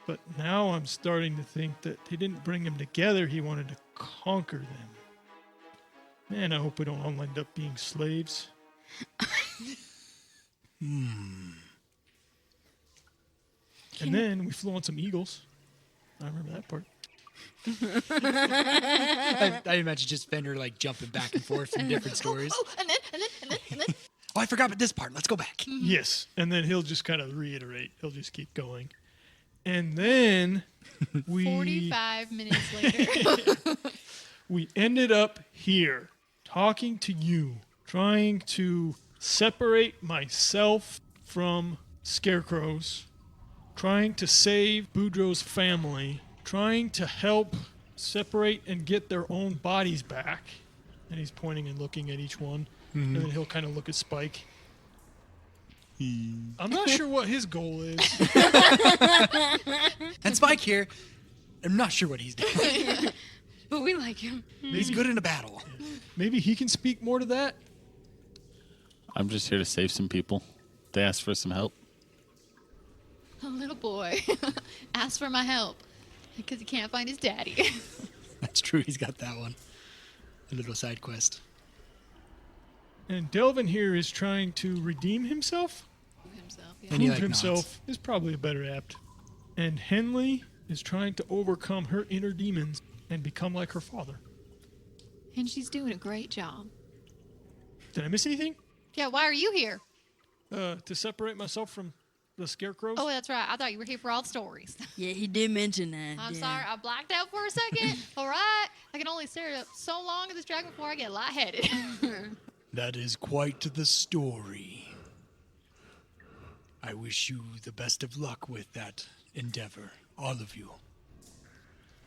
But now I'm starting to think that he didn't bring them together, he wanted to conquer them. Man, I hope we don't all end up being slaves. And then we flew on some eagles. I remember that part. I imagine just Fender like jumping back and forth from different stories. And then. Oh, I forgot about this part. Let's go back. Yes, and then he'll just kind of reiterate. He'll just keep going. And then 45 minutes later. we ended up here talking to you, trying to separate myself from scarecrows, trying to save Boudreaux's family, trying to help separate and get their own bodies back. And he's pointing and looking at each one. And then he'll kind of look at Spike. I'm not sure what his goal is. And Spike here, I'm not sure what he's doing. But we like him. He's good in a battle. Maybe he can speak more to that. I'm just here to save some people. They asked for some help. A little boy asked for my help because he can't find his daddy. That's true. He's got that one. A little side quest. And Delvin here is trying to redeem himself. Himself, yeah. And he, Prove like, himself is probably a better apt. And Henley is trying to overcome her inner demons and become like her father. And she's doing a great job. Did I miss anything? Yeah, why are you here? To separate myself from the scarecrows? Oh, that's right. I thought you were here for all the stories. Yeah, he did mention that. I'm yeah. sorry, I blacked out for a second. All right. I can only stare at so long at this dragon before I get lightheaded. That is quite the story. I wish you the best of luck with that endeavor, all of you.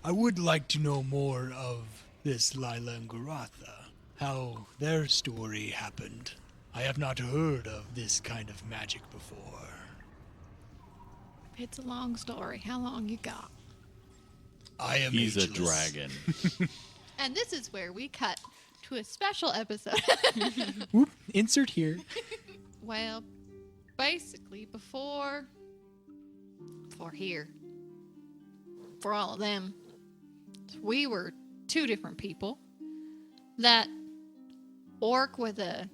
I would like to know more of this Lila and Garatha, how their story happened. I have not heard of this kind of magic before. It's a long story. How long you got? I am He's a ageless. dragon. And this is where we cut to a special episode. Whoop, insert here. Well, basically, before here, for all of them, we were two different people. That orc with a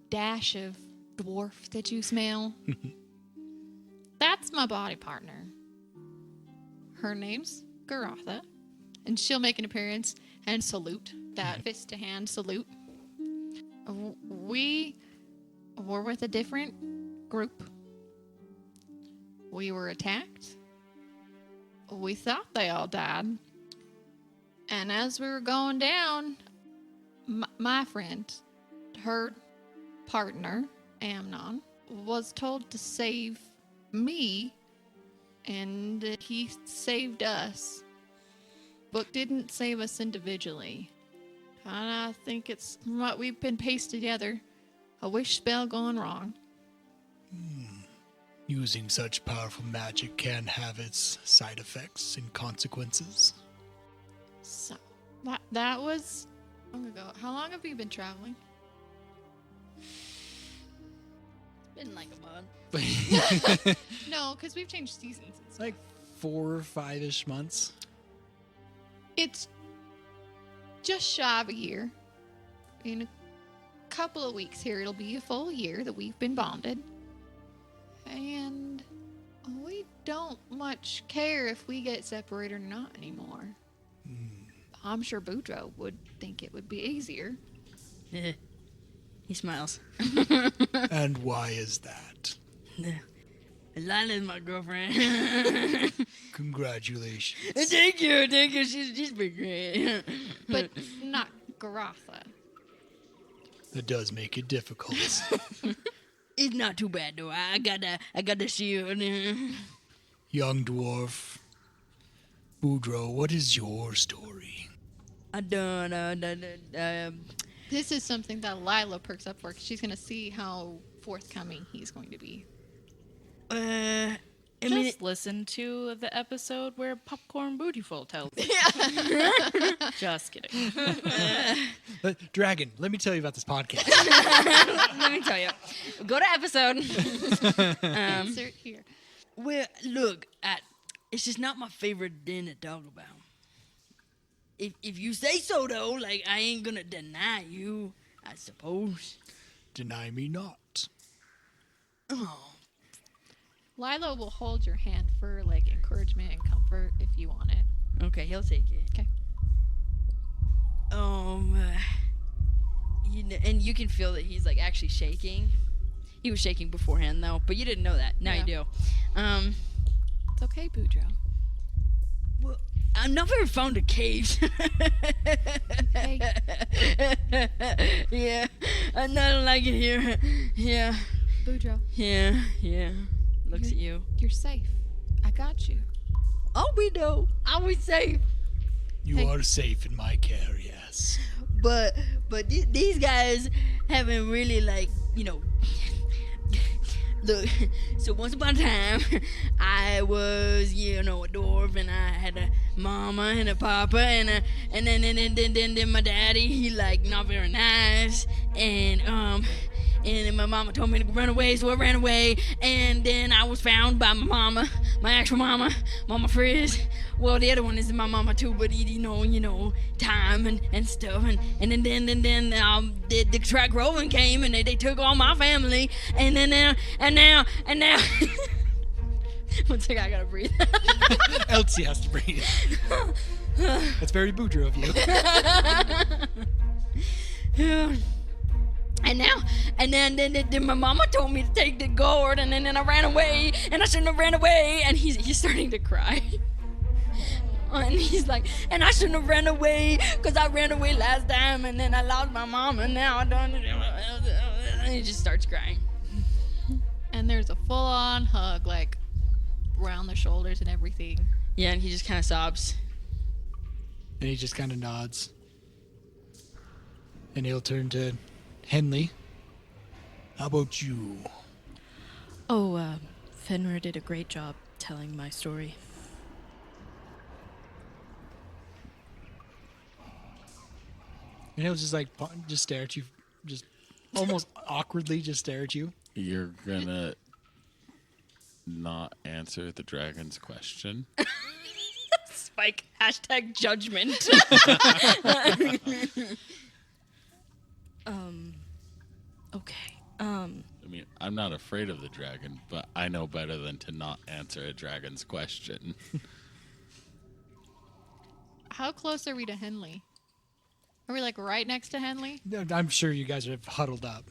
dash of dwarf that you smell, that's my body partner. Her name's Garatha, and she'll make an appearance and salute, that fist to hand salute. We were with a different group. We were attacked. We thought they all died. And as we were going down, my friend, her partner, Amnon, was told to save me, and he saved us, but didn't save us individually. And I think it's what we've been pasted together. A wish spell gone wrong. Using such powerful magic can have its side effects and consequences. So that was long ago. How long have you been traveling? Been like a month. No, because we've changed seasons. It's like 4 or 5-ish months. It's just shy of a year. In a couple of weeks here. It'll be a full year that we've been bonded. And we don't much care if we get separated or not anymore. I'm sure Boudreaux would think it would be easier. He smiles. And why is that? Lila's my girlfriend. Congratulations. Thank you. She's been great. But not Garatha. That does make it difficult. It's not too bad though. I got the shield. Young dwarf, Boudreaux, what is your story? I done. This is something that Lila perks up for, 'cause she's going to see how forthcoming he's going to be. I Just mean, listen to the episode where Popcorn Bootyful tells it. Just kidding. Dragon, let me tell you about this podcast. let me tell you. Go to episode. Insert here. Well, look, it's just not my favorite thing to talk about. If you say so, though, like, I ain't gonna deny you, I suppose. Deny me not. Oh, Lila will hold your hand for, like, encouragement and comfort if you want it. okay, he'll take it. Okay. And you can feel that he's, like, actually shaking. He was shaking beforehand, though, but you didn't know that. Now you do. It's okay, Boudreaux. Well, I've never found a cave. Okay. Yeah, I don't like it here. Yeah, Boudreaux, yeah. Looks at you. you're safe. I got you. I'll be though. I'll be safe. You Hey. are safe in my care, yes. But these guys haven't really, like, look. So once upon a time, I was a dwarf, and I had a mama and a papa, and then my daddy, he, like, not very nice, and then my mama told me to run away, so I ran away, and then I was found by my mama, my actual mama, Mama Frizz. Well, the other one is my mama too, but time and stuff, and then the track roving came, and they took all my family, and now. One second, I gotta breathe. Elsie has to breathe. That's very Boudreaux of you. And then my mama told me to take the gourd, and then I ran away, and I shouldn't have ran away, and he's starting to cry. And he's like, and I shouldn't have ran away, because I ran away last time, and then I lost my mom, and now I don't. And he just starts crying. And there's a full-on hug, like, around the shoulders and everything. Yeah, and he just kind of sobs. And he just kind of nods. And he'll turn to Henley. How about you? Oh, Fenrir did a great job telling my story. And he'll just, like, just stare at you. Just almost awkwardly just stare at you. You're gonna not answer the dragon's question. Spike, hashtag judgment. Okay. I mean, I'm not afraid of the dragon, but I know better than to not answer a dragon's question. How close are we to Henley? Are we, like, right next to Henley? I'm sure you guys are huddled up.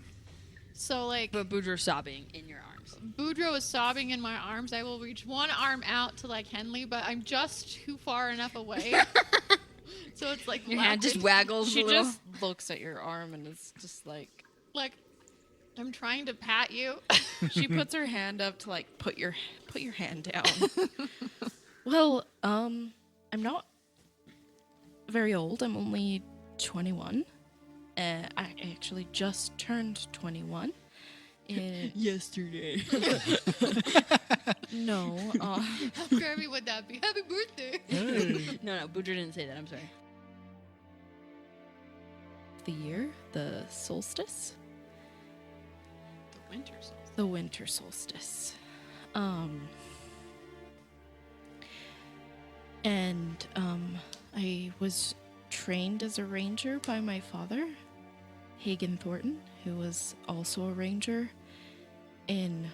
So, like, But Boudreaux's sobbing in your arms. Boudreaux is sobbing in my arms. I will reach one arm out to, like, Henley, but I'm just too far enough away. So it's like Your hand just flapping. waggles She a little. just looks at your arm and is just like, Like, I'm trying to pat you. she puts her hand up to like put your hand down. Well, I'm not very old. I'm only 21. I actually just turned 21. Yesterday. No, How curvy would that be? Happy birthday. No, Boudreaux didn't say that. I'm sorry. the year, the solstice, The winter solstice. the winter solstice. I was trained as a ranger by my father. Hagen Thornton, who was also a ranger in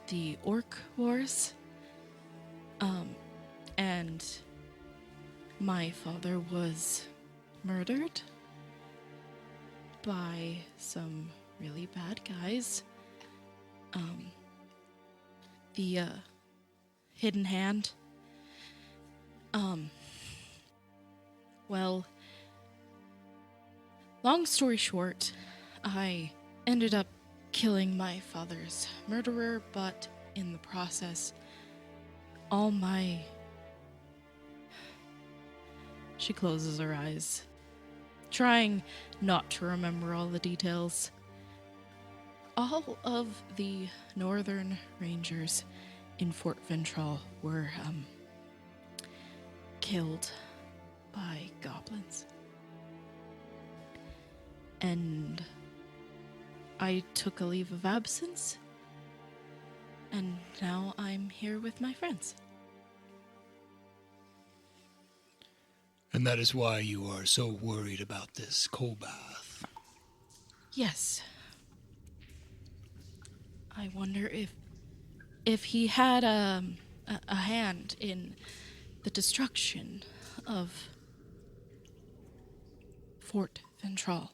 the Orc Wars. And my father was murdered by some really bad guys. The Hidden Hand. Well, long story short, I ended up killing my father's murderer, but in the process, all my... She closes her eyes, trying not to remember all the details. All of the Northern Rangers in Fort Ventral were killed by goblins. And I took a leave of absence, and now I'm here with my friends. And that is why you are so worried about this coal bath. Yes. I wonder if he had a hand in the destruction of Fort Ventral.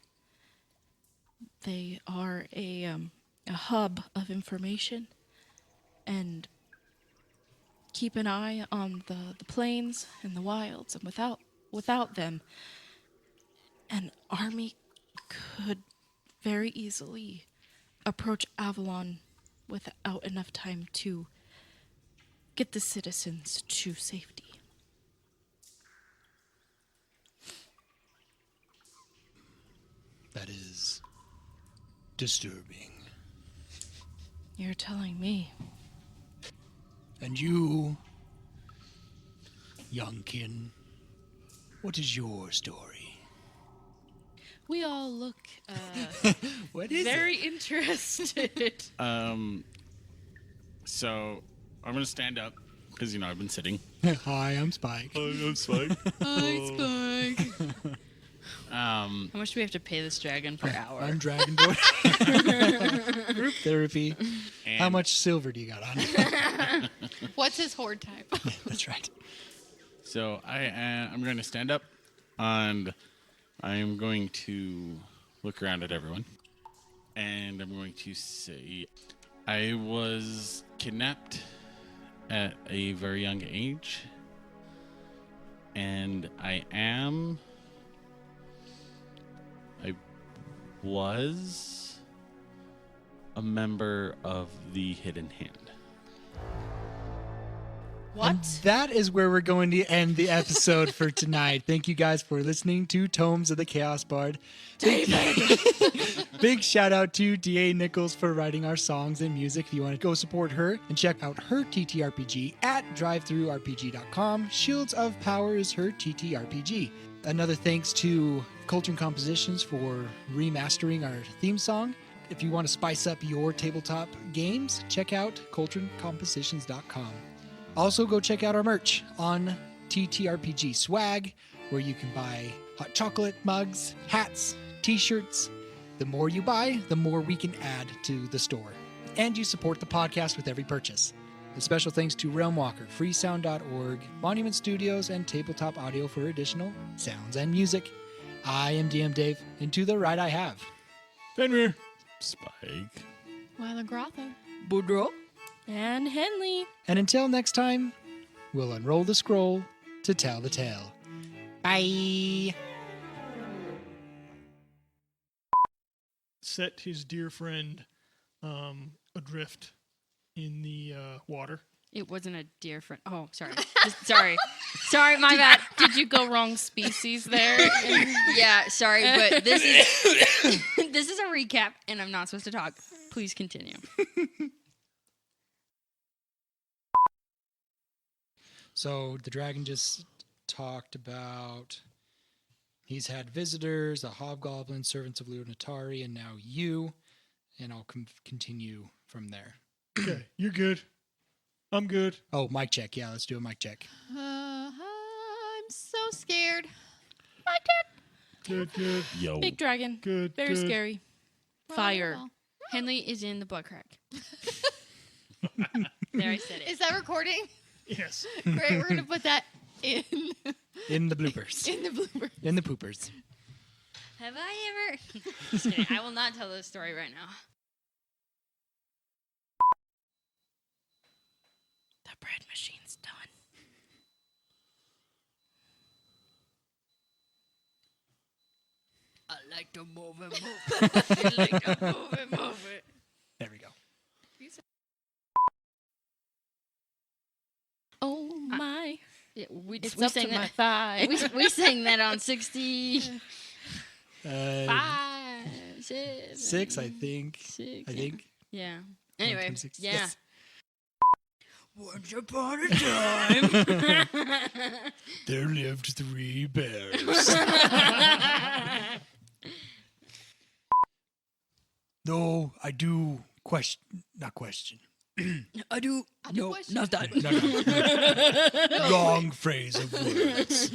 They are a hub of information, and keep an eye on the plains and the wilds, and without them, an army could very easily approach Avalon without enough time to get the citizens to safety. That is disturbing. You're telling me. And you, youngkin, what is your story? We all look What is very interested. So I'm gonna stand up because I've been sitting. it? Hi, I'm Spike. I'm Spike. Hi, Spike. How How much do we have to pay this dragon per hour? I'm Dragonborn. Group therapy. How much silver do you got on you? What's his horde type? That's right. So I'm going to stand up, and I'm going to look around at everyone, and I'm going to say, I was kidnapped at a very young age, and I was a member of the Hidden Hand. What? And that is where we're going to end the episode for tonight. Thank you guys for listening to Tomes of the Chaos Bard. Big shout out to D.A. Nichols for writing our songs and music. If you want to go support her and check out her TTRPG at drivethroughrpg.com. Shields of Power is her TTRPG. Another thanks to Coltrane Compositions for remastering our theme song. If you want to spice up your tabletop games, check out coltranecompositions.com. Also, go check out our merch on TTRPG Swag, where you can buy hot chocolate mugs, hats, t-shirts. The more you buy, the more we can add to the store. And you support the podcast with every purchase. A special thanks to Realmwalker, freesound.org, Monument Studios, and Tabletop Audio for additional sounds and music. I am DM Dave, and to the right I have Fenrir. Spike. Wyla Grotha. Boudreaux. And Henley. And until next time, we'll unroll the scroll to tell the tale. Bye! Set his dear friend adrift in the water. It wasn't a deer friend. Oh, sorry. Sorry, my bad. Did you go wrong species there? Yeah, sorry, but this is this is a recap, and I'm not supposed to talk. Please continue. So the dragon just talked about he's had visitors, the hobgoblins, servants of Lunatari, and now you. And I'll continue from there. Okay, you're good. I'm good. Oh, mic check. Yeah, let's do a mic check. I'm so scared. Good. Yo. Big dragon. Good. Very good. scary. Well, Fire. well. Henley is in the butt crack. There, I said it. Is that recording? Yes. Great. We're gonna put that in In the bloopers. in the blooper. In the poopers. Have I ever? Just kidding. I will not tell this story right now. The bread machine's done. I like to move it, move it. I like to move it, move it. There we go. Oh my. Yeah, we It's we up to sang my that. thigh. We sang that on 65, 7, 6, I think. 6. I think. Yeah. Anyway, 126. yeah. Yes. Once upon a time. There lived 3 bears. Though I do not question. I do. No, question. not that. No. Wrong phrase of words.